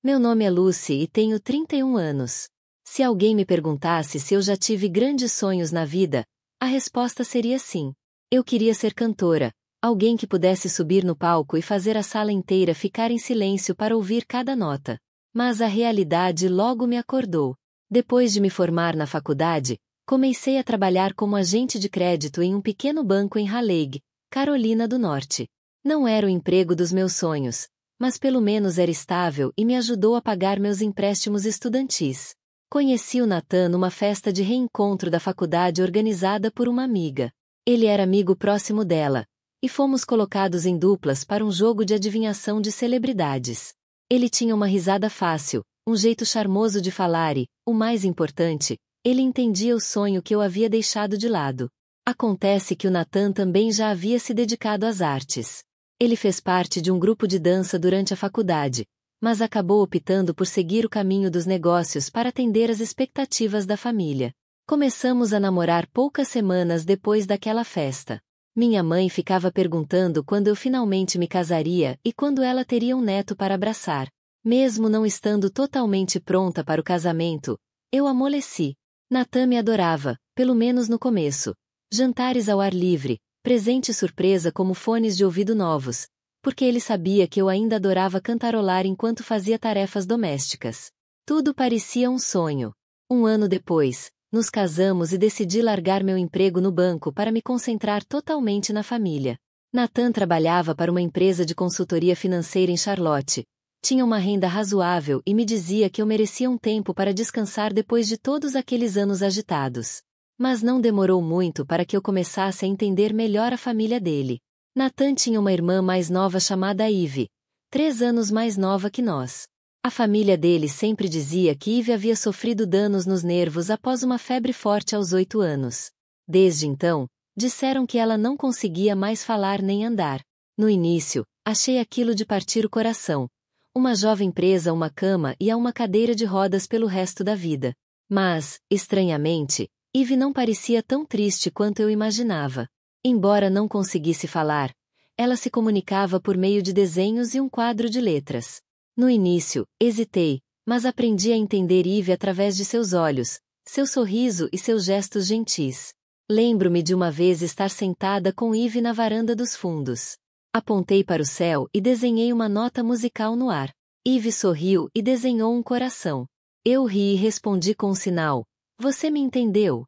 Meu nome é Lucy e tenho 31 anos. Se alguém me perguntasse se eu já tive grandes sonhos na vida, a resposta seria sim. Eu queria ser cantora, alguém que pudesse subir no palco e fazer a sala inteira ficar em silêncio para ouvir cada nota. Mas a realidade logo me acordou. Depois de me formar na faculdade, comecei a trabalhar como agente de crédito em um pequeno banco em Raleigh, Carolina do Norte. Não era o emprego dos meus sonhos, mas pelo menos era estável e me ajudou a pagar meus empréstimos estudantis. Conheci o Nathan numa festa de reencontro da faculdade organizada por uma amiga. Ele era amigo próximo dela, e fomos colocados em duplas para um jogo de adivinhação de celebridades. Ele tinha uma risada fácil, um jeito charmoso de falar e, o mais importante, ele entendia o sonho que eu havia deixado de lado. Acontece que o Nathan também já havia se dedicado às artes. Ele fez parte de um grupo de dança durante a faculdade, mas acabou optando por seguir o caminho dos negócios para atender às expectativas da família. Começamos a namorar poucas semanas depois daquela festa. Minha mãe ficava perguntando quando eu finalmente me casaria e quando ela teria um neto para abraçar. Mesmo não estando totalmente pronta para o casamento, eu amoleci. Nathan me adorava, pelo menos no começo. Jantares ao ar livre, presente surpresa como fones de ouvido novos, porque ele sabia que eu ainda adorava cantarolar enquanto fazia tarefas domésticas. Tudo parecia um sonho. Um ano depois, nos casamos e decidi largar meu emprego no banco para me concentrar totalmente na família. Nathan trabalhava para uma empresa de consultoria financeira em Charlotte. Tinha uma renda razoável e me dizia que eu merecia um tempo para descansar depois de todos aqueles anos agitados. Mas não demorou muito para que eu começasse a entender melhor a família dele. Nathan tinha uma irmã mais nova chamada Ivy, 3 anos mais nova que nós. A família dele sempre dizia que Ivy havia sofrido danos nos nervos após uma febre forte aos 8 anos. Desde então, disseram que ela não conseguia mais falar nem andar. No início, achei aquilo de partir o coração. Uma jovem presa a uma cama e a uma cadeira de rodas pelo resto da vida. Mas, estranhamente, Ivy não parecia tão triste quanto eu imaginava. Embora não conseguisse falar, ela se comunicava por meio de desenhos e um quadro de letras. No início, hesitei, mas aprendi a entender Ivy através de seus olhos, seu sorriso e seus gestos gentis. Lembro-me de uma vez estar sentada com Ivy na varanda dos fundos. Apontei para o céu e desenhei uma nota musical no ar. Ivy sorriu e desenhou um coração. Eu ri e respondi com um sinal. Você me entendeu?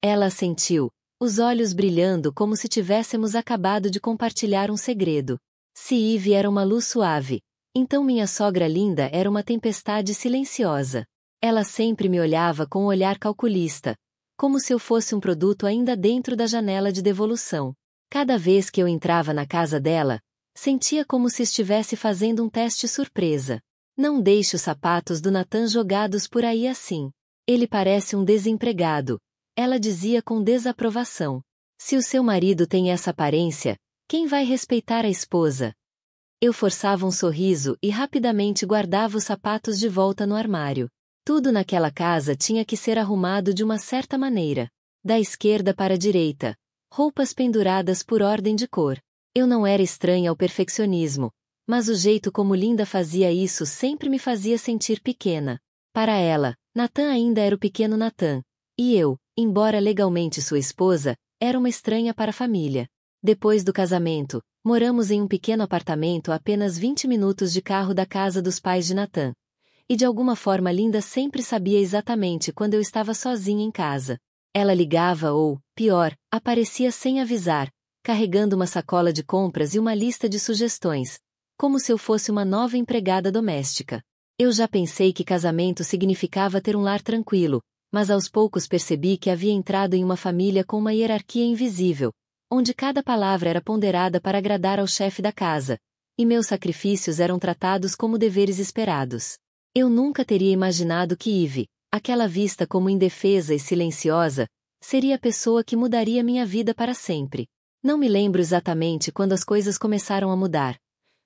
Ela assentiu, os olhos brilhando como se tivéssemos acabado de compartilhar um segredo. Se Ivy era uma luz suave, então minha sogra linda era uma tempestade silenciosa. Ela sempre me olhava com um olhar calculista, como se eu fosse um produto ainda dentro da janela de devolução. Cada vez que eu entrava na casa dela, sentia como se estivesse fazendo um teste surpresa. Não deixe os sapatos do Nathan jogados por aí assim. Ele parece um desempregado, ela dizia com desaprovação. Se o seu marido tem essa aparência, quem vai respeitar a esposa? Eu forçava um sorriso e rapidamente guardava os sapatos de volta no armário. Tudo naquela casa tinha que ser arrumado de uma certa maneira. Da esquerda para a direita. Roupas penduradas por ordem de cor. Eu não era estranha ao perfeccionismo, mas o jeito como Linda fazia isso sempre me fazia sentir pequena. Para ela, Nathan ainda era o pequeno Nathan, e eu, embora legalmente sua esposa, era uma estranha para a família. Depois do casamento, moramos em um pequeno apartamento a apenas 20 minutos de carro da casa dos pais de Nathan. E de alguma forma Linda sempre sabia exatamente quando eu estava sozinha em casa. Ela ligava ou, pior, aparecia sem avisar, carregando uma sacola de compras e uma lista de sugestões, como se eu fosse uma nova empregada doméstica. Eu já pensei que casamento significava ter um lar tranquilo, mas aos poucos percebi que havia entrado em uma família com uma hierarquia invisível, onde cada palavra era ponderada para agradar ao chefe da casa, e meus sacrifícios eram tratados como deveres esperados. Eu nunca teria imaginado que Ivy, aquela vista como indefesa e silenciosa, seria a pessoa que mudaria minha vida para sempre. Não me lembro exatamente quando as coisas começaram a mudar.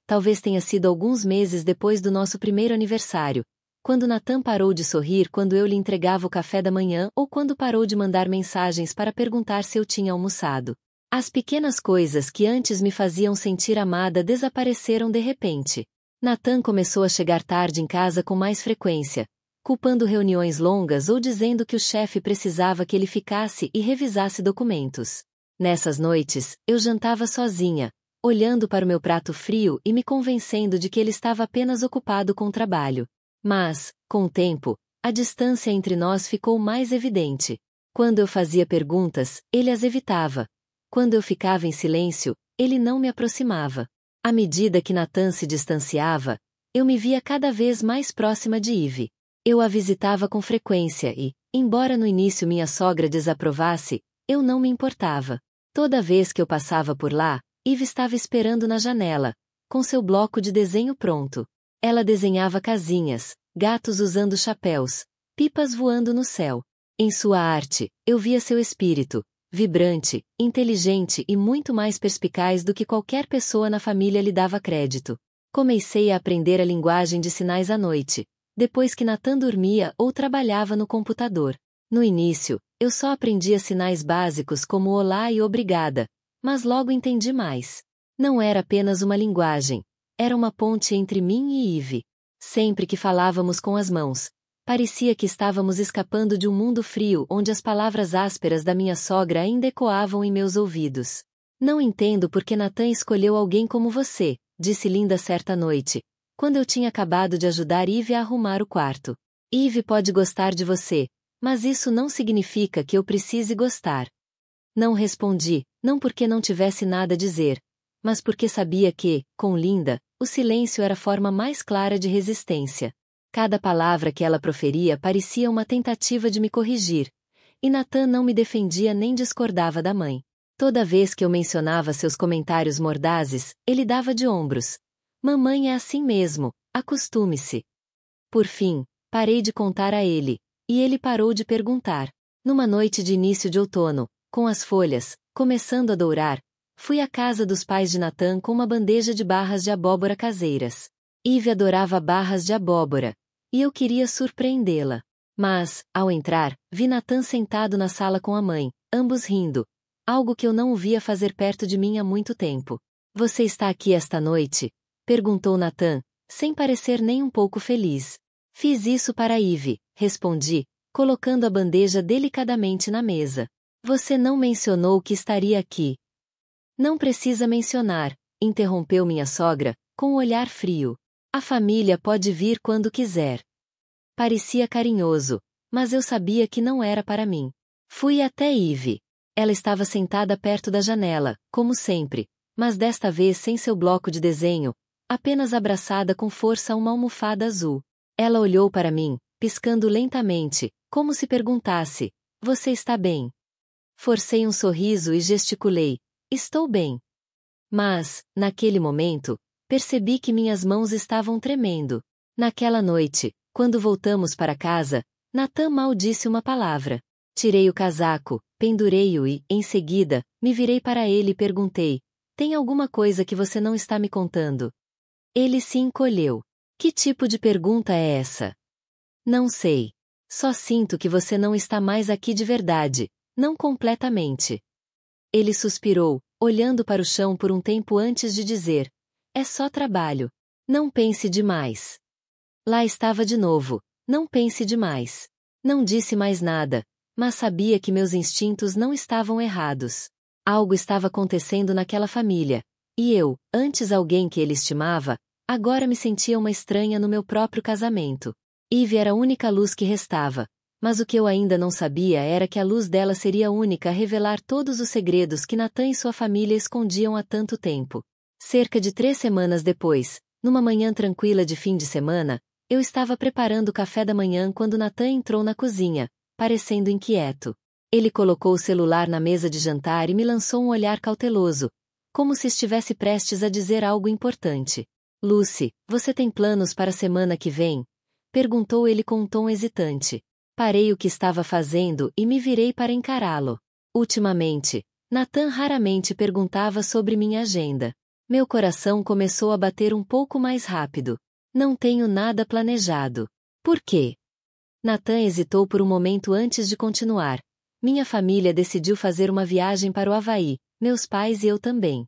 Talvez tenha sido alguns meses depois do nosso primeiro aniversário, quando Nathan parou de sorrir quando eu lhe entregava o café da manhã ou quando parou de mandar mensagens para perguntar se eu tinha almoçado. As pequenas coisas que antes me faziam sentir amada desapareceram de repente. Nathan começou a chegar tarde em casa com mais frequência, culpando reuniões longas ou dizendo que o chefe precisava que ele ficasse e revisasse documentos. Nessas noites, eu jantava sozinha, olhando para o meu prato frio e me convencendo de que ele estava apenas ocupado com o trabalho. Mas, com o tempo, a distância entre nós ficou mais evidente. Quando eu fazia perguntas, ele as evitava. Quando eu ficava em silêncio, ele não me aproximava. À medida que Nathan se distanciava, eu me via cada vez mais próxima de Eve. Eu a visitava com frequência e, embora no início minha sogra desaprovasse, eu não me importava. Toda vez que eu passava por lá, Eve estava esperando na janela, com seu bloco de desenho pronto. Ela desenhava casinhas, gatos usando chapéus, pipas voando no céu. Em sua arte, eu via seu espírito, vibrante, inteligente e muito mais perspicaz do que qualquer pessoa na família lhe dava crédito. Comecei a aprender a linguagem de sinais à noite, depois que Nathan dormia ou trabalhava no computador. No início, eu só aprendia sinais básicos como olá e obrigada, mas logo entendi mais. Não era apenas uma linguagem, era uma ponte entre mim e Eve. Sempre que falávamos com as mãos, parecia que estávamos escapando de um mundo frio onde as palavras ásperas da minha sogra ainda ecoavam em meus ouvidos. Não entendo por que Nathan escolheu alguém como você, disse Linda certa noite, quando eu tinha acabado de ajudar Eve a arrumar o quarto. Eve pode gostar de você, mas isso não significa que eu precise gostar. Não respondi, não porque não tivesse nada a dizer, mas porque sabia que, com Linda, o silêncio era a forma mais clara de resistência. Cada palavra que ela proferia parecia uma tentativa de me corrigir, e Nathan não me defendia nem discordava da mãe. Toda vez que eu mencionava seus comentários mordazes, ele dava de ombros. Mamãe é assim mesmo, acostume-se. Por fim, parei de contar a ele, e ele parou de perguntar. Numa noite de início de outono, com as folhas começando a dourar, fui à casa dos pais de Nathan com uma bandeja de barras de abóbora caseiras. Eve adorava barras de abóbora, e eu queria surpreendê-la. Mas, ao entrar, vi Nathan sentado na sala com a mãe, ambos rindo, algo que eu não o via fazer perto de mim há muito tempo. Você está aqui esta noite? Perguntou Nathan, sem parecer nem um pouco feliz. Fiz isso para Eve, respondi, colocando a bandeja delicadamente na mesa. Você não mencionou que estaria aqui. Não precisa mencionar, interrompeu minha sogra, com um olhar frio. A família pode vir quando quiser. Parecia carinhoso, mas eu sabia que não era para mim. Fui até Eve. Ela estava sentada perto da janela, como sempre, mas desta vez sem seu bloco de desenho, apenas abraçada com força a uma almofada azul. Ela olhou para mim, piscando lentamente, como se perguntasse: você está bem? Forcei um sorriso e gesticulei: estou bem. Mas, naquele momento, percebi que minhas mãos estavam tremendo. Naquela noite, quando voltamos para casa, Nathan mal disse uma palavra. Tirei o casaco, pendurei-o e, em seguida, me virei para ele e perguntei: tem alguma coisa que você não está me contando? Ele se encolheu. Que tipo de pergunta é essa? Não sei. Só sinto que você não está mais aqui de verdade, não completamente. Ele suspirou, olhando para o chão por um tempo antes de dizer: é só trabalho. Não pense demais. Lá estava de novo. Não pense demais. Não disse mais nada, mas sabia que meus instintos não estavam errados. Algo estava acontecendo naquela família, e eu, antes alguém que ele estimava, agora me sentia uma estranha no meu próprio casamento. Eve era a única luz que restava, mas o que eu ainda não sabia era que a luz dela seria única a revelar todos os segredos que Nathan e sua família escondiam há tanto tempo. Cerca de 3 semanas depois, numa manhã tranquila de fim de semana, eu estava preparando o café da manhã quando Nathan entrou na cozinha, parecendo inquieto. Ele colocou o celular na mesa de jantar e me lançou um olhar cauteloso, como se estivesse prestes a dizer algo importante. Lucy, você tem planos para a semana que vem? Perguntou ele com um tom hesitante. Parei o que estava fazendo e me virei para encará-lo. Ultimamente, Nathan raramente perguntava sobre minha agenda. Meu coração começou a bater um pouco mais rápido. Não tenho nada planejado. Por quê? Nathan hesitou por um momento antes de continuar. Minha família decidiu fazer uma viagem para o Havaí, meus pais e eu também.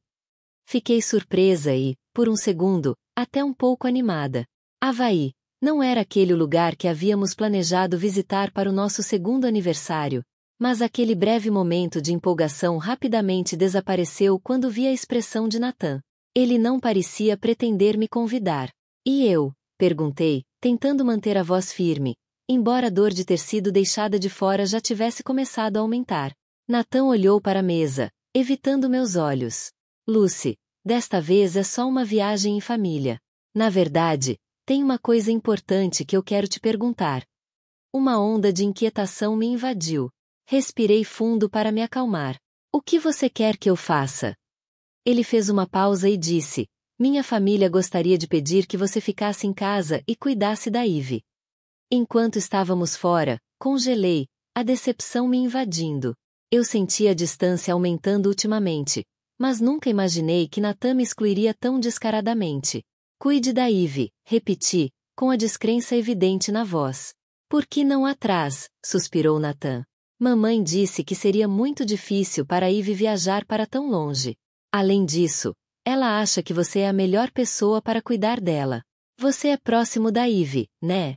Fiquei surpresa e, por um segundo, até um pouco animada. Havaí. Não era aquele o lugar que havíamos planejado visitar para o nosso segundo aniversário, mas aquele breve momento de empolgação rapidamente desapareceu quando vi a expressão de Nathan. Ele não parecia pretender me convidar. E eu? Perguntei, tentando manter a voz firme, embora a dor de ter sido deixada de fora já tivesse começado a aumentar. Nathan olhou para a mesa, evitando meus olhos. Lucy, desta vez é só uma viagem em família. Na verdade, tem uma coisa importante que eu quero te perguntar. Uma onda de inquietação me invadiu. Respirei fundo para me acalmar. O que você quer que eu faça? Ele fez uma pausa e disse: minha família gostaria de pedir que você ficasse em casa e cuidasse da Ivy. Enquanto estávamos fora, congelei, a decepção me invadindo. Eu senti a distância aumentando ultimamente, mas nunca imaginei que Nathan me excluiria tão descaradamente. Cuide da Ivy, repeti, com a descrença evidente na voz. Por que não atrás? Suspirou Nathan. Mamãe disse que seria muito difícil para Ivy viajar para tão longe. Além disso, ela acha que você é a melhor pessoa para cuidar dela. Você é próximo da Ivy, né?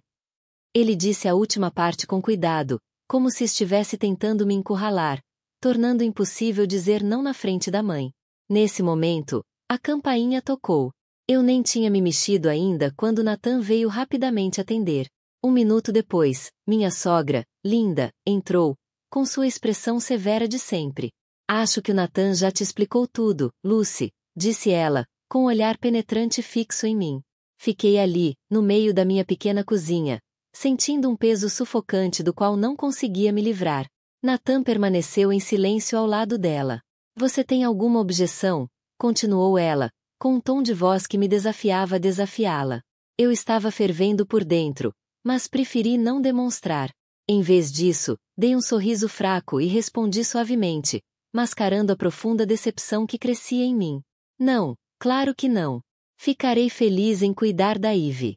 Ele disse a última parte com cuidado, como se estivesse tentando me encurralar, tornando impossível dizer não na frente da mãe. Nesse momento, a campainha tocou. Eu nem tinha me mexido ainda quando Nathan veio rapidamente atender. 1 minuto depois, minha sogra, Linda, entrou, com sua expressão severa de sempre. Acho que o Nathan já te explicou tudo, Lucy, disse ela, com um olhar penetrante fixo em mim. Fiquei ali, no meio da minha pequena cozinha, sentindo um peso sufocante do qual não conseguia me livrar. Nathan permaneceu em silêncio ao lado dela. Você tem alguma objeção? Continuou ela, com um tom de voz que me desafiava a desafiá-la. Eu estava fervendo por dentro, mas preferi não demonstrar. Em vez disso, dei um sorriso fraco e respondi suavemente, mascarando a profunda decepção que crescia em mim. Não, claro que não. Ficarei feliz em cuidar da Ivy.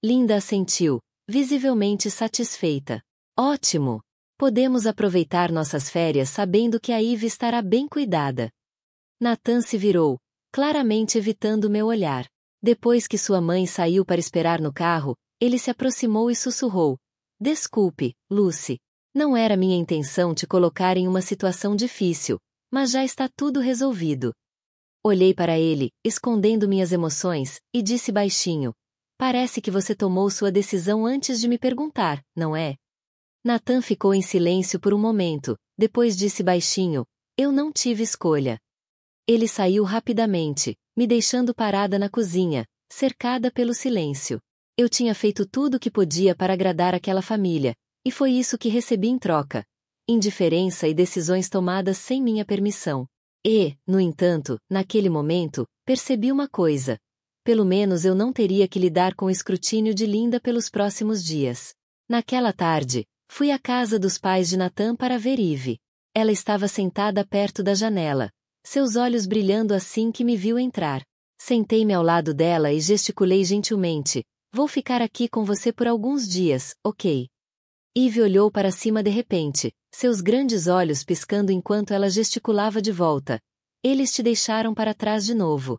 Linda assentiu, visivelmente satisfeita. Ótimo! Podemos aproveitar nossas férias sabendo que a Ivy estará bem cuidada. Nathan se virou, claramente evitando meu olhar. Depois que sua mãe saiu para esperar no carro, ele se aproximou e sussurrou: desculpe, Lucy. Não era minha intenção te colocar em uma situação difícil, mas já está tudo resolvido. Olhei para ele, escondendo minhas emoções, e disse baixinho: parece que você tomou sua decisão antes de me perguntar, não é? Nathan ficou em silêncio por um momento, depois disse baixinho: eu não tive escolha. Ele saiu rapidamente, me deixando parada na cozinha, cercada pelo silêncio. Eu tinha feito tudo o que podia para agradar aquela família, e foi isso que recebi em troca: indiferença e decisões tomadas sem minha permissão. E, no entanto, naquele momento, percebi uma coisa. Pelo menos eu não teria que lidar com o escrutínio de Linda pelos próximos dias. Naquela tarde, fui à casa dos pais de Nathan para ver Ivy. Ela estava sentada perto da janela, seus olhos brilhando assim que me viu entrar. Sentei-me ao lado dela e gesticulei gentilmente: vou ficar aqui com você por alguns dias, ok? Ivy olhou para cima de repente, seus grandes olhos piscando enquanto ela gesticulava de volta. Eles te deixaram para trás de novo.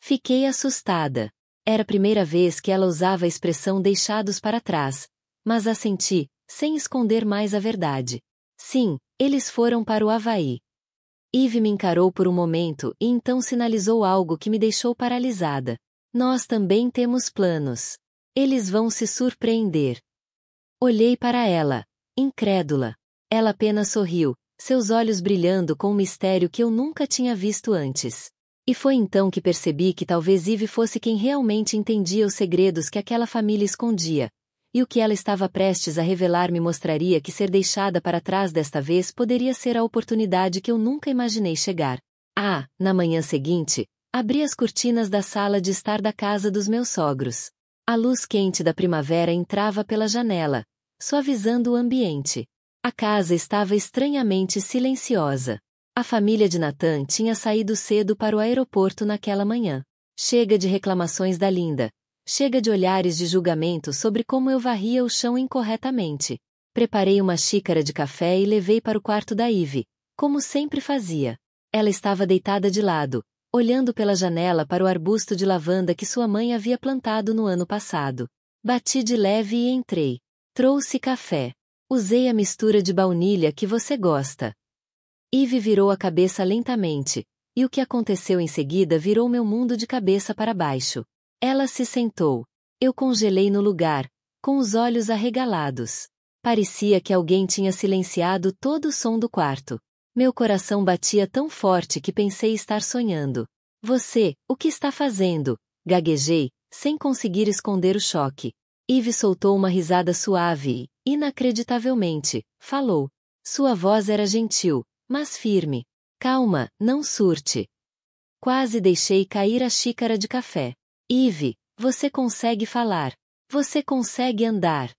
Fiquei assustada. Era a primeira vez que ela usava a expressão deixados para trás, mas assenti, sem esconder mais a verdade. Sim, eles foram para o Havaí. Ivy me encarou por um momento e então sinalizou algo que me deixou paralisada. Nós também temos planos. Eles vão se surpreender. Olhei para ela, incrédula. Ela apenas sorriu, seus olhos brilhando com um mistério que eu nunca tinha visto antes. E foi então que percebi que talvez Ivy fosse quem realmente entendia os segredos que aquela família escondia, e o que ela estava prestes a revelar me mostraria que ser deixada para trás desta vez poderia ser a oportunidade que eu nunca imaginei chegar. Na manhã seguinte, abri as cortinas da sala de estar da casa dos meus sogros. A luz quente da primavera entrava pela janela, suavizando o ambiente. A casa estava estranhamente silenciosa. A família de Nathan tinha saído cedo para o aeroporto naquela manhã. Chega de reclamações da Linda. Chega de olhares de julgamento sobre como eu varria o chão incorretamente. Preparei uma xícara de café e levei para o quarto da Ivy, como sempre fazia. Ela estava deitada de lado, olhando pela janela para o arbusto de lavanda que sua mãe havia plantado no ano passado. Bati de leve e entrei. Trouxe café. Usei a mistura de baunilha que você gosta. Ivy virou a cabeça lentamente, e o que aconteceu em seguida virou meu mundo de cabeça para baixo. Ela se sentou. Eu congelei no lugar, com os olhos arregalados. Parecia que alguém tinha silenciado todo o som do quarto. Meu coração batia tão forte que pensei estar sonhando. Você, o que está fazendo? Gaguejei, sem conseguir esconder o choque. Ivy soltou uma risada suave e, inacreditavelmente, falou. Sua voz era gentil, mas firme. Calma, não surte. Quase deixei cair a xícara de café. Ivy, você consegue falar. Você consegue andar.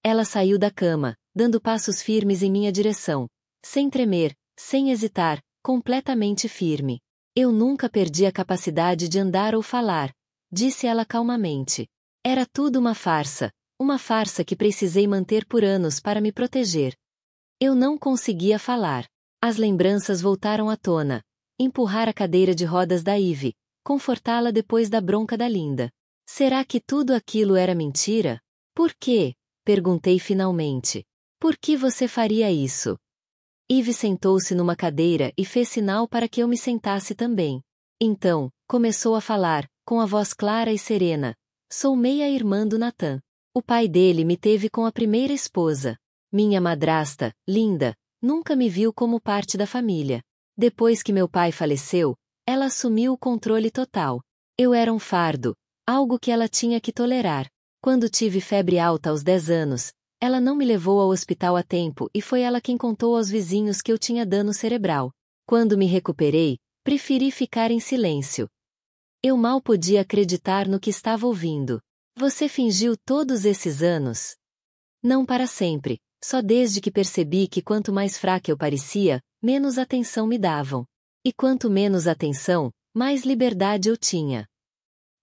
Ela saiu da cama, dando passos firmes em minha direção. Sem tremer, sem hesitar, completamente firme. Eu nunca perdi a capacidade de andar ou falar, disse ela calmamente. Era tudo uma farsa que precisei manter por anos para me proteger. Eu não conseguia falar. As lembranças voltaram à tona. Empurrar a cadeira de rodas da Ivy, confortá-la depois da bronca da Linda. Será que tudo aquilo era mentira? Por quê? Perguntei finalmente. Por que você faria isso? Ivy sentou-se numa cadeira e fez sinal para que eu me sentasse também. Então, começou a falar, com a voz clara e serena. Sou meia-irmã do Nathan. O pai dele me teve com a primeira esposa. Minha madrasta, Linda, nunca me viu como parte da família. Depois que meu pai faleceu, ela assumiu o controle total. Eu era um fardo, algo que ela tinha que tolerar. Quando tive febre alta aos 10 anos, ela não me levou ao hospital a tempo e foi ela quem contou aos vizinhos que eu tinha dano cerebral. Quando me recuperei, preferi ficar em silêncio. Eu mal podia acreditar no que estava ouvindo. Você fingiu todos esses anos? Não para sempre, só desde que percebi que quanto mais fraca eu parecia, menos atenção me davam. E quanto menos atenção, mais liberdade eu tinha.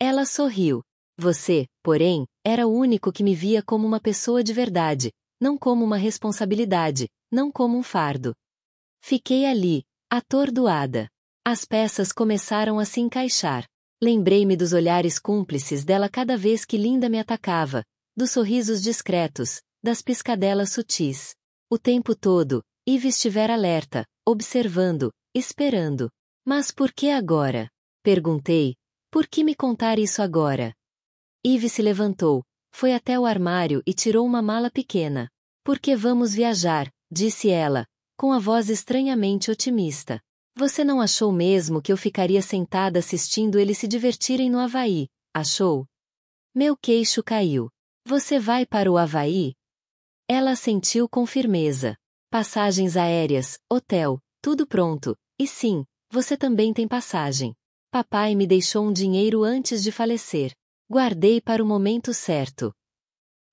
Ela sorriu. Você, porém, era o único que me via como uma pessoa de verdade, não como uma responsabilidade, não como um fardo. Fiquei ali, atordoada. As peças começaram a se encaixar. Lembrei-me dos olhares cúmplices dela cada vez que Linda me atacava, dos sorrisos discretos, das piscadelas sutis. O tempo todo, Ivy estivera alerta, observando, esperando. Mas por que agora? Perguntei. Por que me contar isso agora? Ivy se levantou, foi até o armário e tirou uma mala pequena. Porque vamos viajar, disse ela, com a voz estranhamente otimista. Você não achou mesmo que eu ficaria sentada assistindo eles se divertirem no Havaí, achou? Meu queixo caiu. Você vai para o Havaí? Ela assentiu com firmeza. Passagens aéreas, hotel, tudo pronto. E sim, você também tem passagem. Papai me deixou um dinheiro antes de falecer. Guardei para o momento certo.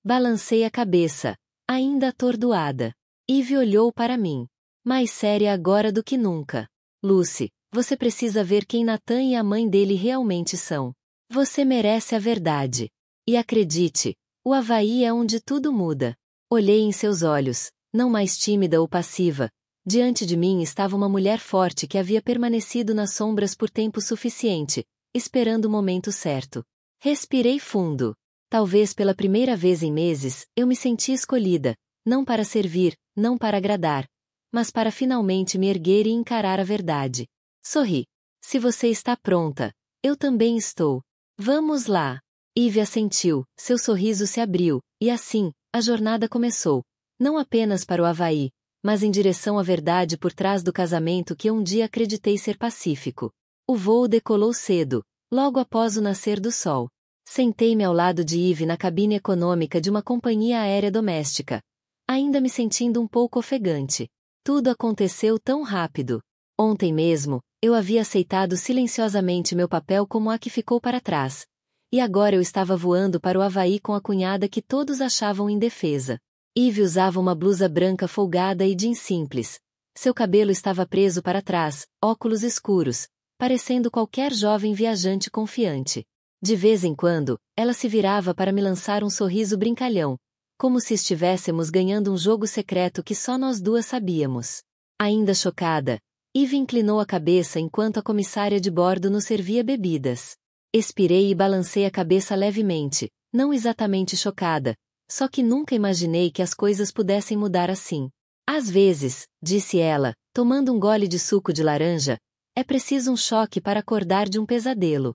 Balancei a cabeça, ainda atordoada. Ivy olhou para mim. Mais séria agora do que nunca. Lucy, você precisa ver quem Nathan e a mãe dele realmente são. Você merece a verdade. E acredite, o Havaí é onde tudo muda. Olhei em seus olhos, não mais tímida ou passiva. Diante de mim estava uma mulher forte que havia permanecido nas sombras por tempo suficiente, esperando o momento certo. Respirei fundo. Talvez pela primeira vez em meses, eu me senti escolhida, não para servir, não para agradar, mas para finalmente me erguer e encarar a verdade. Sorri. Se você está pronta, eu também estou. Vamos lá. Ivy assentiu, seu sorriso se abriu, e assim, a jornada começou. Não apenas para o Havaí, mas em direção à verdade por trás do casamento que um dia acreditei ser pacífico. O voo decolou cedo, logo após o nascer do sol. Sentei-me ao lado de Ivy na cabine econômica de uma companhia aérea doméstica, ainda me sentindo um pouco ofegante. Tudo aconteceu tão rápido. Ontem mesmo, eu havia aceitado silenciosamente meu papel como a que ficou para trás. E agora eu estava voando para o Havaí com a cunhada que todos achavam indefesa. Ivy usava uma blusa branca folgada e jeans simples. Seu cabelo estava preso para trás, óculos escuros, parecendo qualquer jovem viajante confiante. De vez em quando, ela se virava para me lançar um sorriso brincalhão, como se estivéssemos ganhando um jogo secreto que só nós duas sabíamos. Ainda chocada, Eve inclinou a cabeça enquanto a comissária de bordo nos servia bebidas. Expirei e balancei a cabeça levemente, não exatamente chocada, só que nunca imaginei que as coisas pudessem mudar assim. Às vezes, disse ela, tomando um gole de suco de laranja, é preciso um choque para acordar de um pesadelo.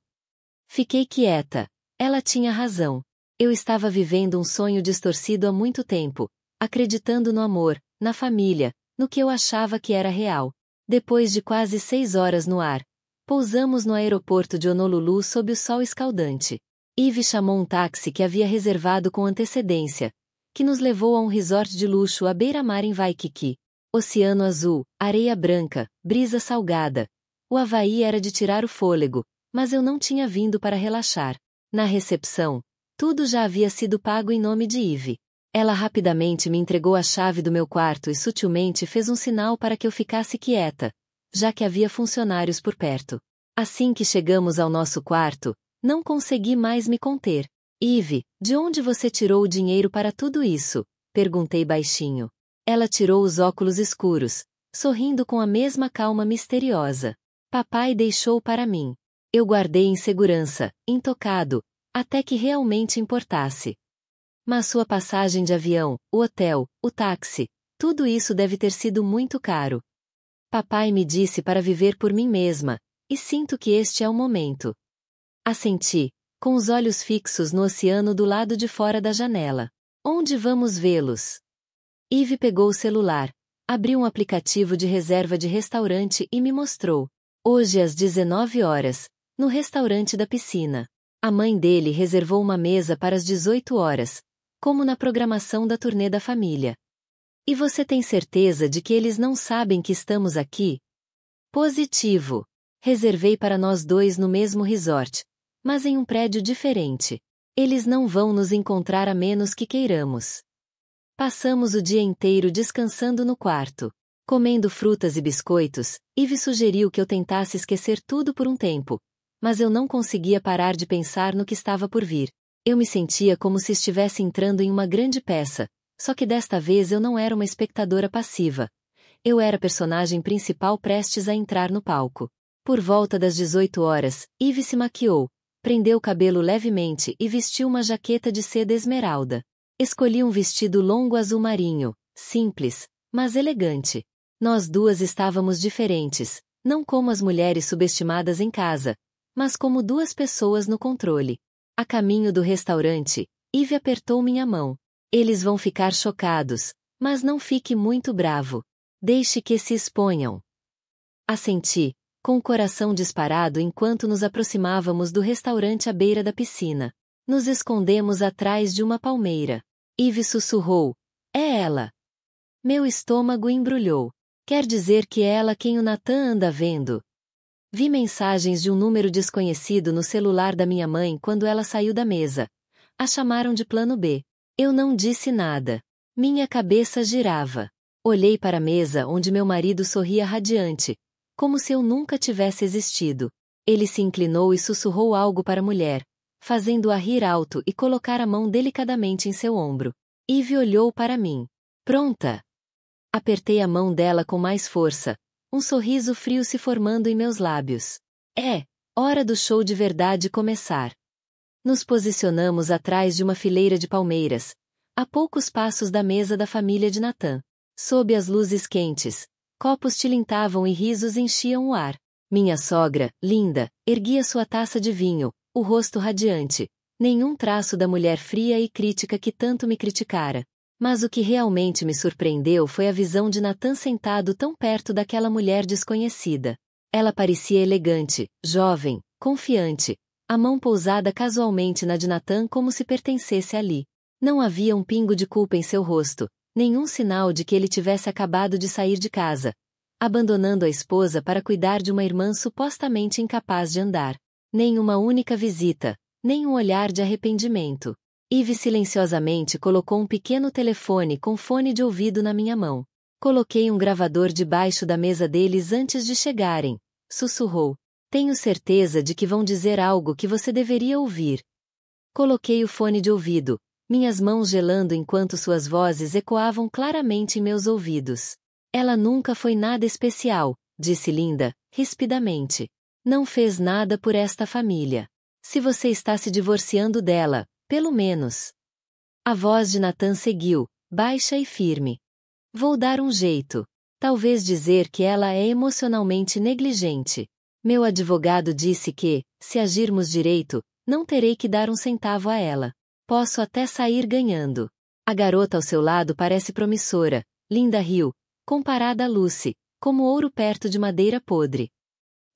Fiquei quieta. Ela tinha razão. Eu estava vivendo um sonho distorcido há muito tempo, acreditando no amor, na família, no que eu achava que era real. Depois de quase 6 horas no ar, pousamos no aeroporto de Honolulu sob o sol escaldante. Eve chamou um táxi que havia reservado com antecedência, que nos levou a um resort de luxo à beira-mar em Waikiki. Oceano azul, areia branca, brisa salgada. O Havaí era de tirar o fôlego, mas eu não tinha vindo para relaxar. Na recepção, tudo já havia sido pago em nome de Eve. Ela rapidamente me entregou a chave do meu quarto e sutilmente fez um sinal para que eu ficasse quieta, já que havia funcionários por perto. Assim que chegamos ao nosso quarto, não consegui mais me conter. Eve, de onde você tirou o dinheiro para tudo isso? Perguntei baixinho. Ela tirou os óculos escuros, sorrindo com a mesma calma misteriosa. Papai deixou para mim. Eu guardei em segurança, intocado, até que realmente importasse. Mas sua passagem de avião, o hotel, o táxi, tudo isso deve ter sido muito caro. Papai me disse para viver por mim mesma, e sinto que este é o momento. Assenti, com os olhos fixos no oceano do lado de fora da janela. Onde vamos vê-los? Eve pegou o celular, abriu um aplicativo de reserva de restaurante e me mostrou. Hoje às 19 horas, no restaurante da piscina. A mãe dele reservou uma mesa para as 18 horas, como na programação da turnê da família. E você tem certeza de que eles não sabem que estamos aqui? Positivo. Reservei para nós dois no mesmo resort, mas em um prédio diferente. Eles não vão nos encontrar a menos que queiramos. Passamos o dia inteiro descansando no quarto, comendo frutas e biscoitos. Eve sugeriu que eu tentasse esquecer tudo por um tempo, mas eu não conseguia parar de pensar no que estava por vir. Eu me sentia como se estivesse entrando em uma grande peça, só que desta vez eu não era uma espectadora passiva. Eu era a personagem principal prestes a entrar no palco. Por volta das 18 horas, Eve se maquiou, prendeu o cabelo levemente e vestiu uma jaqueta de seda esmeralda. Escolhi um vestido longo azul marinho, simples, mas elegante. Nós duas estávamos diferentes, não como as mulheres subestimadas em casa, mas como duas pessoas no controle. A caminho do restaurante, Eve apertou minha mão. Eles vão ficar chocados, mas não fique muito bravo. Deixe que se exponham. Assenti, com o coração disparado enquanto nos aproximávamos do restaurante à beira da piscina. Nos escondemos atrás de uma palmeira. Eve sussurrou. É ela. Meu estômago embrulhou. Quer dizer que é ela quem o Nathan anda vendo? Vi mensagens de um número desconhecido no celular da minha mãe quando ela saiu da mesa. A chamaram de plano B. Eu não disse nada. Minha cabeça girava. Olhei para a mesa onde meu marido sorria radiante, como se eu nunca tivesse existido. Ele se inclinou e sussurrou algo para a mulher, fazendo-a rir alto e colocar a mão delicadamente em seu ombro. Eve olhou para mim. Pronta? Apertei a mão dela com mais força, um sorriso frio se formando em meus lábios. É, hora do show de verdade começar. Nos posicionamos atrás de uma fileira de palmeiras, a poucos passos da mesa da família de Nathan. Sob as luzes quentes, copos tilintavam e risos enchiam o ar. Minha sogra, linda, erguia sua taça de vinho, o rosto radiante. Nenhum traço da mulher fria e crítica que tanto me criticara. Mas o que realmente me surpreendeu foi a visão de Nathan sentado tão perto daquela mulher desconhecida. Ela parecia elegante, jovem, confiante, a mão pousada casualmente na de Nathan como se pertencesse ali. Não havia um pingo de culpa em seu rosto, nenhum sinal de que ele tivesse acabado de sair de casa, abandonando a esposa para cuidar de uma irmã supostamente incapaz de andar. Nem uma única visita, nem um olhar de arrependimento. Eve silenciosamente colocou um pequeno telefone com fone de ouvido na minha mão. Coloquei um gravador debaixo da mesa deles antes de chegarem. Sussurrou. Tenho certeza de que vão dizer algo que você deveria ouvir. Coloquei o fone de ouvido, minhas mãos gelando enquanto suas vozes ecoavam claramente em meus ouvidos. Ela nunca foi nada especial, disse Linda, rispidamente. Não fez nada por esta família. Se você está se divorciando dela, pelo menos. A voz de Nathan seguiu, baixa e firme. Vou dar um jeito. Talvez dizer que ela é emocionalmente negligente. Meu advogado disse que, se agirmos direito, não terei que dar um centavo a ela. Posso até sair ganhando. A garota ao seu lado parece promissora. Linda riu, comparada a Lucy, como ouro perto de madeira podre.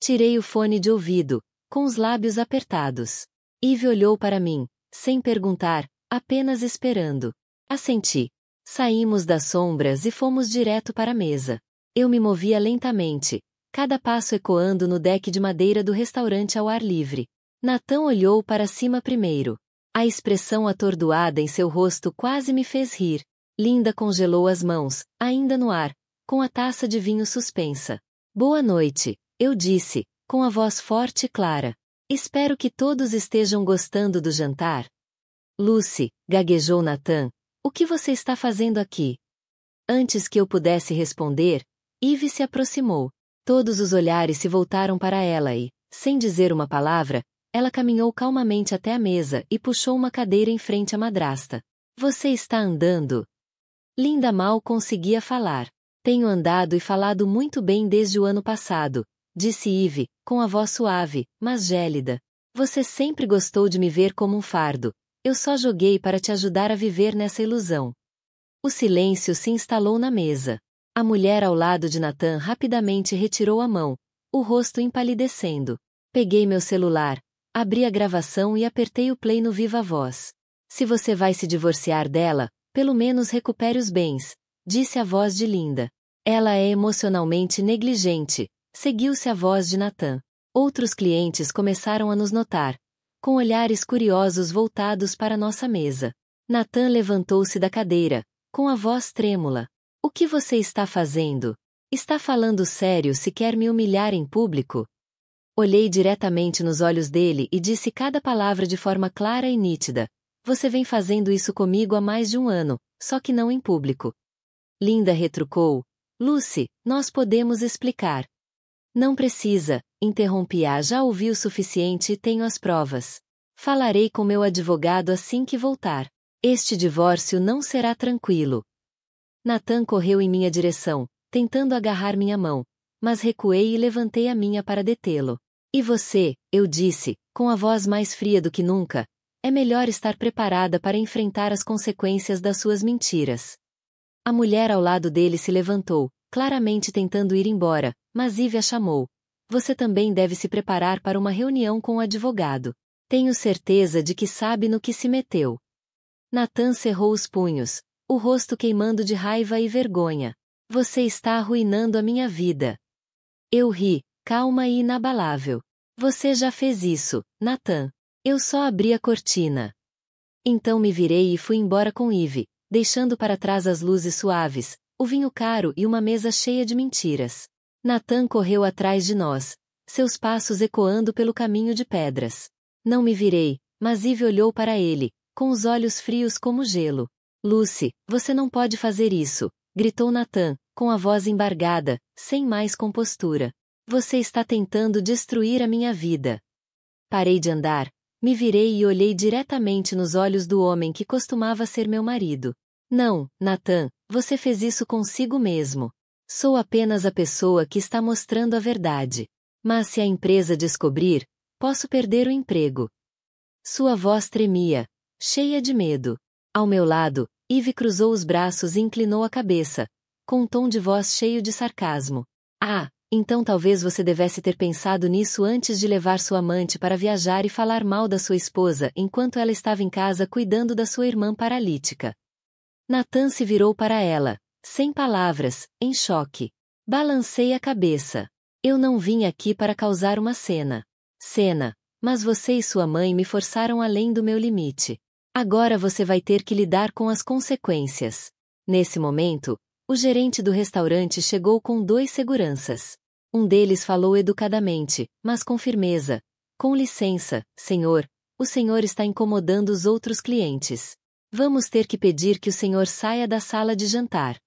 Tirei o fone de ouvido, com os lábios apertados. Eve olhou para mim, sem perguntar, apenas esperando. Assenti. Saímos das sombras e fomos direto para a mesa. Eu me movia lentamente, cada passo ecoando no deck de madeira do restaurante ao ar livre. Nathan olhou para cima primeiro. A expressão atordoada em seu rosto quase me fez rir. Linda congelou as mãos, ainda no ar, com a taça de vinho suspensa. Boa noite, eu disse, com a voz forte e clara. Espero que todos estejam gostando do jantar. Lucy, gaguejou Nathan, o que você está fazendo aqui? Antes que eu pudesse responder, Eve se aproximou. Todos os olhares se voltaram para ela e, sem dizer uma palavra, ela caminhou calmamente até a mesa e puxou uma cadeira em frente à madrasta. Você está andando? Linda mal conseguia falar. Tenho andado e falado muito bem desde o ano passado, disse Eve, com a voz suave, mas gélida. Você sempre gostou de me ver como um fardo. Eu só joguei para te ajudar a viver nessa ilusão. O silêncio se instalou na mesa. A mulher ao lado de Nathan rapidamente retirou a mão, o rosto empalidecendo. Peguei meu celular, abri a gravação e apertei o play no Viva Voz. Se você vai se divorciar dela, pelo menos recupere os bens, disse a voz de Linda. Ela é emocionalmente negligente, seguiu-se a voz de Nathan. Outros clientes começaram a nos notar, com olhares curiosos voltados para nossa mesa. Nathan levantou-se da cadeira, com a voz trêmula. O que você está fazendo? Está falando sério se quer me humilhar em público? Olhei diretamente nos olhos dele e disse cada palavra de forma clara e nítida. Você vem fazendo isso comigo há mais de um ano, só que não em público. Linda retrucou. Lucy, nós podemos explicar. Não precisa, interrompi-a, já ouvi o suficiente e tenho as provas. Falarei com meu advogado assim que voltar. Este divórcio não será tranquilo. Nathan correu em minha direção, tentando agarrar minha mão, mas recuei e levantei a minha para detê-lo. E você, eu disse, com a voz mais fria do que nunca, é melhor estar preparada para enfrentar as consequências das suas mentiras. A mulher ao lado dele se levantou, claramente tentando ir embora, mas Eve a chamou. Você também deve se preparar para uma reunião com o advogado. Tenho certeza de que sabe no que se meteu. Nathan cerrou os punhos, o rosto queimando de raiva e vergonha. Você está arruinando a minha vida. Eu ri, calma e inabalável. Você já fez isso, Nathan. Eu só abri a cortina. Então me virei e fui embora com Eve, deixando para trás as luzes suaves, o vinho caro e uma mesa cheia de mentiras. Nathan correu atrás de nós, seus passos ecoando pelo caminho de pedras. Não me virei, mas Eve olhou para ele, com os olhos frios como gelo. Lucy, você não pode fazer isso, gritou Nathan, com a voz embargada, sem mais compostura. Você está tentando destruir a minha vida. Parei de andar, me virei e olhei diretamente nos olhos do homem que costumava ser meu marido. Não, Nathan, você fez isso consigo mesmo. Sou apenas a pessoa que está mostrando a verdade. Mas se a empresa descobrir, posso perder o emprego. Sua voz tremia, cheia de medo. Ao meu lado, Eve cruzou os braços e inclinou a cabeça, com um tom de voz cheio de sarcasmo. Ah, então talvez você devesse ter pensado nisso antes de levar sua amante para viajar e falar mal da sua esposa enquanto ela estava em casa cuidando da sua irmã paralítica. Nathan se virou para ela, sem palavras, em choque. Balancei a cabeça. Eu não vim aqui para causar uma cena. Mas você e sua mãe me forçaram além do meu limite. Agora você vai ter que lidar com as consequências. Nesse momento, o gerente do restaurante chegou com 2 seguranças. Um deles falou educadamente, mas com firmeza. Com licença, senhor, o senhor está incomodando os outros clientes. Vamos ter que pedir que o senhor saia da sala de jantar.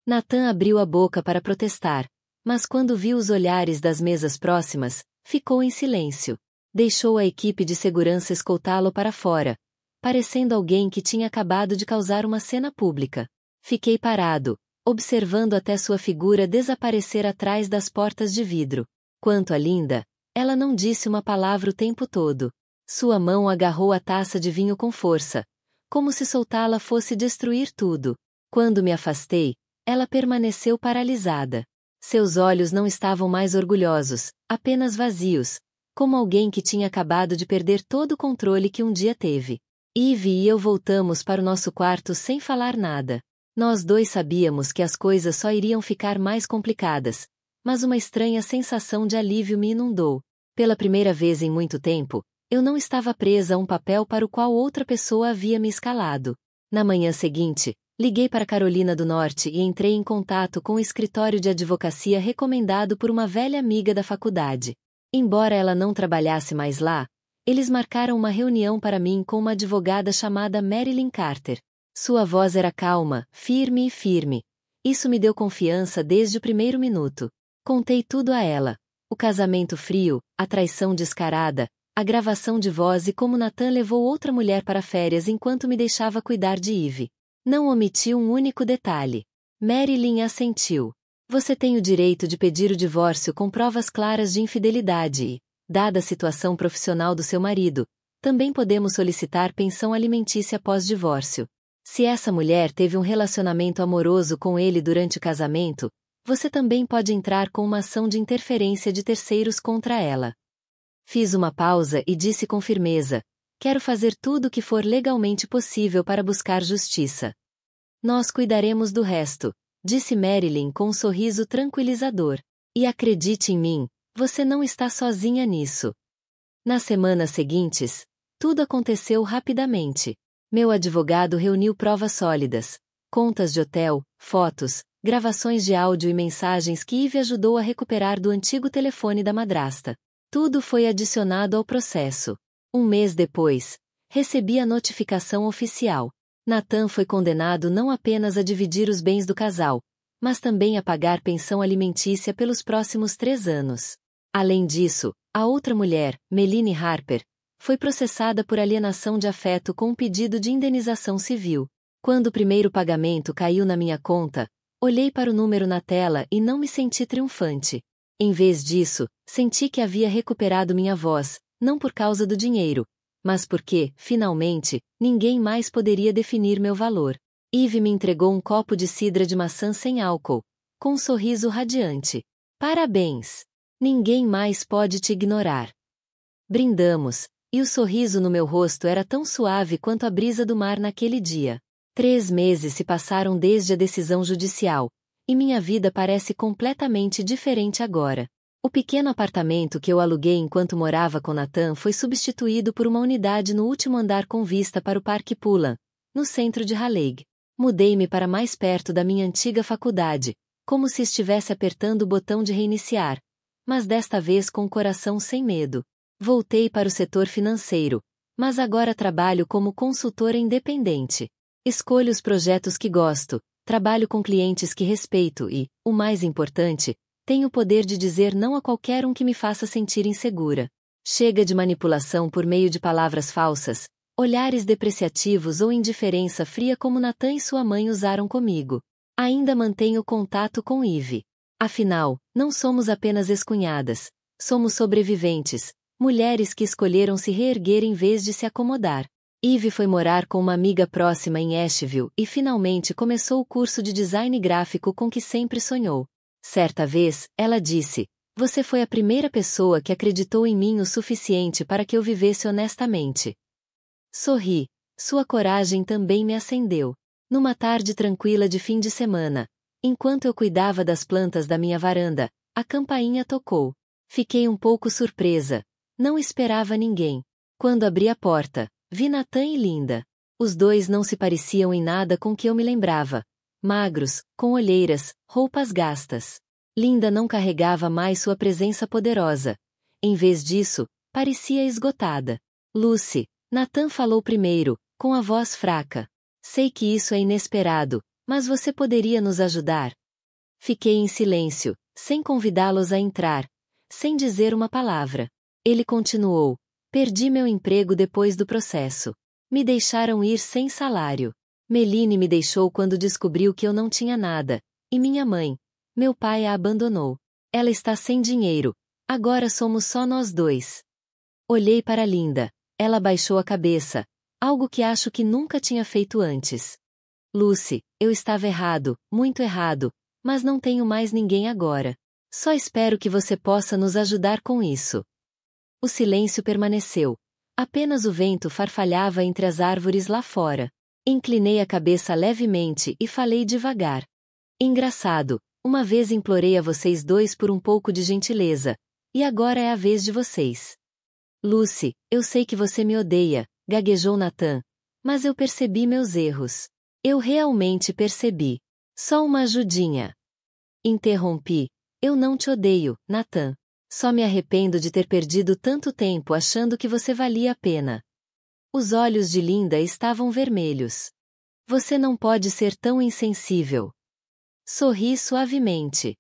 Nathan abriu a boca para protestar, Mas quando viu os olhares das mesas próximas, ficou em silêncio. Deixou a equipe de segurança escoltá-lo para fora, parecendo alguém que tinha acabado de causar uma cena pública. Fiquei parado, observando até sua figura desaparecer atrás das portas de vidro. Quanto a Linda, ela não disse uma palavra o tempo todo. Sua mão agarrou a taça de vinho com força, como se soltá-la fosse destruir tudo. Quando me afastei, ela permaneceu paralisada. Seus olhos não estavam mais orgulhosos, apenas vazios, como alguém que tinha acabado de perder todo o controle que um dia teve. Eve e eu voltamos para o nosso quarto sem falar nada. Nós dois sabíamos que as coisas só iriam ficar mais complicadas, mas uma estranha sensação de alívio me inundou. Pela primeira vez em muito tempo, eu não estava presa a um papel para o qual outra pessoa havia me escalado. Na manhã seguinte, liguei para Carolina do Norte e entrei em contato com o escritório de advocacia recomendado por uma velha amiga da faculdade. Embora ela não trabalhasse mais lá, eles marcaram uma reunião para mim com uma advogada chamada Marilyn Carter. Sua voz era calma, firme e firme. Isso me deu confiança desde o primeiro minuto. Contei tudo a ela. O casamento frio, a traição descarada, a gravação de voz e como Nathan levou outra mulher para férias enquanto me deixava cuidar de Eve. Não omiti um único detalhe. Marilyn assentiu. Você tem o direito de pedir o divórcio com provas claras de infidelidade e, dada a situação profissional do seu marido, também podemos solicitar pensão alimentícia pós-divórcio. Se essa mulher teve um relacionamento amoroso com ele durante o casamento, você também pode entrar com uma ação de interferência de terceiros contra ela. Fiz uma pausa e disse com firmeza: quero fazer tudo o que for legalmente possível para buscar justiça. Nós cuidaremos do resto, disse Marilyn com um sorriso tranquilizador. E acredite em mim, você não está sozinha nisso. Nas semanas seguintes, tudo aconteceu rapidamente. Meu advogado reuniu provas sólidas, contas de hotel, fotos, gravações de áudio e mensagens que Eve ajudou a recuperar do antigo telefone da madrasta. Tudo foi adicionado ao processo. Um mês depois, recebi a notificação oficial. Nathan foi condenado não apenas a dividir os bens do casal, mas também a pagar pensão alimentícia pelos próximos 3 anos. Além disso, a outra mulher, Melanie Harper, foi processada por alienação de afeto com um pedido de indenização civil. Quando o primeiro pagamento caiu na minha conta, olhei para o número na tela e não me senti triunfante. Em vez disso, senti que havia recuperado minha voz, não por causa do dinheiro, mas porque, finalmente, ninguém mais poderia definir meu valor. Eve me entregou um copo de cidra de maçã sem álcool, com um sorriso radiante. Parabéns! Ninguém mais pode te ignorar. Brindamos, e o sorriso no meu rosto era tão suave quanto a brisa do mar naquele dia. 3 meses se passaram desde a decisão judicial, e minha vida parece completamente diferente agora. O pequeno apartamento que eu aluguei enquanto morava com Nathan foi substituído por uma unidade no último andar com vista para o Parque Pullan, no centro de Raleigh. Mudei-me para mais perto da minha antiga faculdade, como se estivesse apertando o botão de reiniciar, mas desta vez com o coração sem medo. Voltei para o setor financeiro, mas agora trabalho como consultora independente. Escolho os projetos que gosto, trabalho com clientes que respeito e, o mais importante, tenho o poder de dizer não a qualquer um que me faça sentir insegura. Chega de manipulação por meio de palavras falsas, olhares depreciativos ou indiferença fria como Nathan e sua mãe usaram comigo. Ainda mantenho contato com Eve. Afinal, não somos apenas ex-cunhadas, somos sobreviventes, mulheres que escolheram se reerguer em vez de se acomodar. Eve foi morar com uma amiga próxima em Asheville e finalmente começou o curso de design gráfico com que sempre sonhou. Certa vez, ela disse: você foi a primeira pessoa que acreditou em mim o suficiente para que eu vivesse honestamente. Sorri. Sua coragem também me acendeu. Numa tarde tranquila de fim de semana, enquanto eu cuidava das plantas da minha varanda, a campainha tocou. Fiquei um pouco surpresa. Não esperava ninguém. Quando abri a porta, vi Nathan e Linda. Os dois não se pareciam em nada com que eu me lembrava. Magros, com olheiras, roupas gastas. Linda não carregava mais sua presença poderosa. Em vez disso, parecia esgotada. Lucy, Nathan falou primeiro, com a voz fraca. Sei que isso é inesperado, mas você poderia nos ajudar? Fiquei em silêncio, sem convidá-los a entrar, sem dizer uma palavra. Ele continuou: perdi meu emprego depois do processo. Me deixaram ir sem salário. Meline me deixou quando descobriu que eu não tinha nada, e minha mãe, meu pai a abandonou. Ela está sem dinheiro, agora somos só nós dois. Olhei para Linda. Ela baixou a cabeça, algo que acho que nunca tinha feito antes. Lucy, eu estava errado, muito errado, mas não tenho mais ninguém agora. Só espero que você possa nos ajudar com isso. O silêncio permaneceu. Apenas o vento farfalhava entre as árvores lá fora. Inclinei a cabeça levemente e falei devagar. Engraçado, uma vez implorei a vocês dois por um pouco de gentileza, e agora é a vez de vocês. Lucy, eu sei que você me odeia, gaguejou Nathan, mas eu percebi meus erros. Eu realmente percebi. Só uma ajudinha. Interrompi. Eu não te odeio, Nathan. Só me arrependo de ter perdido tanto tempo achando que você valia a pena. Os olhos de Linda estavam vermelhos. Você não pode ser tão insensível. Sorri suavemente.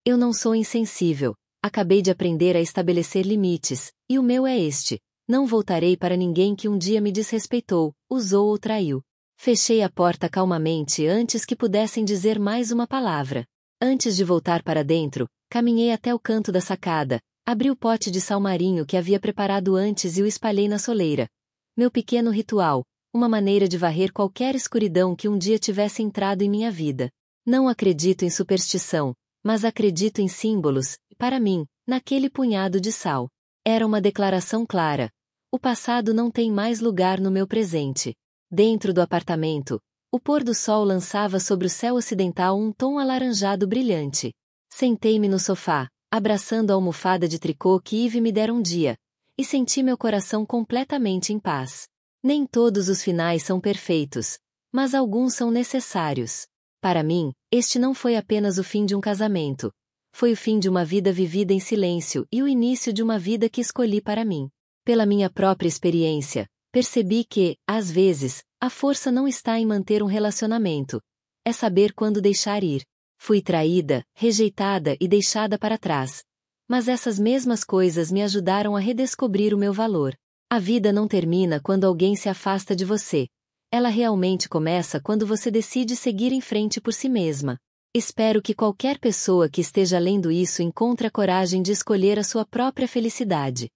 Eu não sou insensível. Acabei de aprender a estabelecer limites, e o meu é este: não voltarei para ninguém que um dia me desrespeitou, usou ou traiu. Fechei a porta calmamente antes que pudessem dizer mais uma palavra. Antes de voltar para dentro, caminhei até o canto da sacada, abri o pote de sal marinho que havia preparado antes e o espalhei na soleira. Meu pequeno ritual, uma maneira de varrer qualquer escuridão que um dia tivesse entrado em minha vida. Não acredito em superstição, mas acredito em símbolos, e para mim, naquele punhado de sal. Era uma declaração clara. O passado não tem mais lugar no meu presente. Dentro do apartamento, o pôr do sol lançava sobre o céu ocidental um tom alaranjado brilhante. Sentei-me no sofá, abraçando a almofada de tricô que Eve me dera um dia, e senti meu coração completamente em paz. Nem todos os finais são perfeitos, mas alguns são necessários. Para mim, este não foi apenas o fim de um casamento. Foi o fim de uma vida vivida em silêncio e o início de uma vida que escolhi para mim. Pela minha própria experiência, percebi que, às vezes, a força não está em manter um relacionamento. É saber quando deixar ir. Fui traída, rejeitada e deixada para trás. Mas essas mesmas coisas me ajudaram a redescobrir o meu valor. A vida não termina quando alguém se afasta de você. Ela realmente começa quando você decide seguir em frente por si mesma. Espero que qualquer pessoa que esteja lendo isso encontre a coragem de escolher a sua própria felicidade.